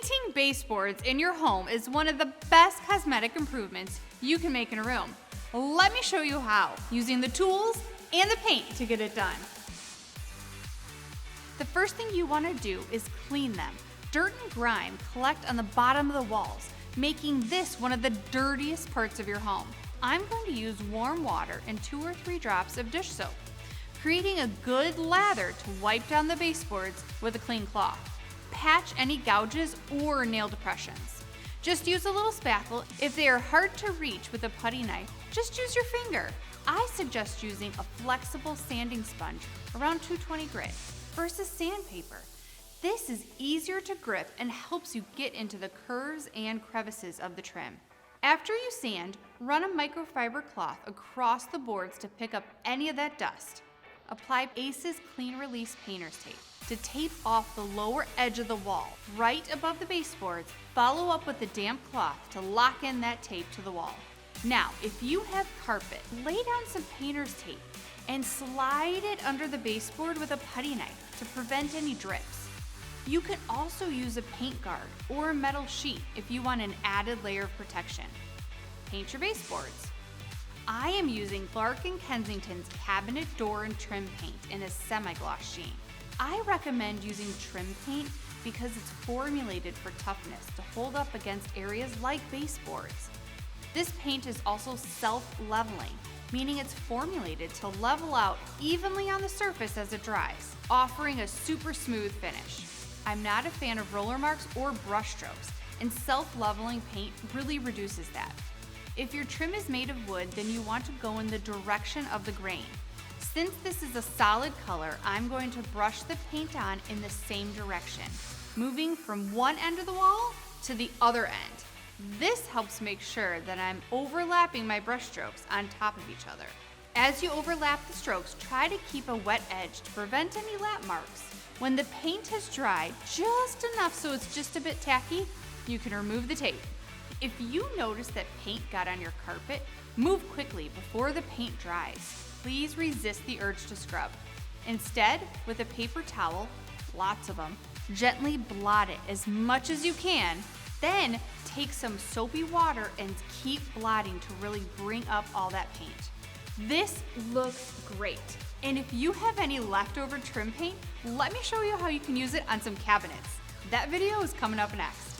Painting baseboards in your home is one of the best cosmetic improvements you can make in a room. Let me show you how, using the tools and the paint to get it done. The first thing you want to do is clean them. Dirt and grime collect on the bottom of the walls, making this one of the dirtiest parts of your home. I'm going to use warm water and 2 or 3 drops of dish soap, creating a good lather to wipe down the baseboards with a clean cloth. Patch any gouges or nail depressions. Just use a little spackle. If they are hard to reach with a putty knife, just use your finger. I suggest using a flexible sanding sponge around 220 grit versus sandpaper. This is easier to grip and helps you get into the curves and crevices of the trim. After you sand, run a microfiber cloth across the boards to pick up any of that dust. Apply ACE's Clean Release Painter's Tape to tape off the lower edge of the wall right above the baseboards. Follow up with a damp cloth to lock in that tape to the wall. Now, if you have carpet, lay down some painter's tape and slide it under the baseboard with a putty knife to prevent any drips. You can also use a paint guard or a metal sheet if you want an added layer of protection. Paint your baseboards. I am using Clark & Kensington's cabinet door and trim paint in a semi-gloss sheen. I recommend using trim paint because it's formulated for toughness to hold up against areas like baseboards. This paint is also self-leveling, meaning it's formulated to level out evenly on the surface as it dries, offering a super smooth finish. I'm not a fan of roller marks or brush strokes, and self-leveling paint really reduces that. If your trim is made of wood, then you want to go in the direction of the grain. Since this is a solid color, I'm going to brush the paint on in the same direction, moving from one end of the wall to the other end. This helps make sure that I'm overlapping my brush strokes on top of each other. As you overlap the strokes, try to keep a wet edge to prevent any lap marks. When the paint has dried just enough so it's just a bit tacky, you can remove the tape. If you notice that paint got on your carpet, move quickly before the paint dries. Please resist the urge to scrub. Instead, with a paper towel, lots of them, gently blot it as much as you can. Then take some soapy water and keep blotting to really bring up all that paint. This looks great. And if you have any leftover trim paint, let me show you how you can use it on some cabinets. That video is coming up next.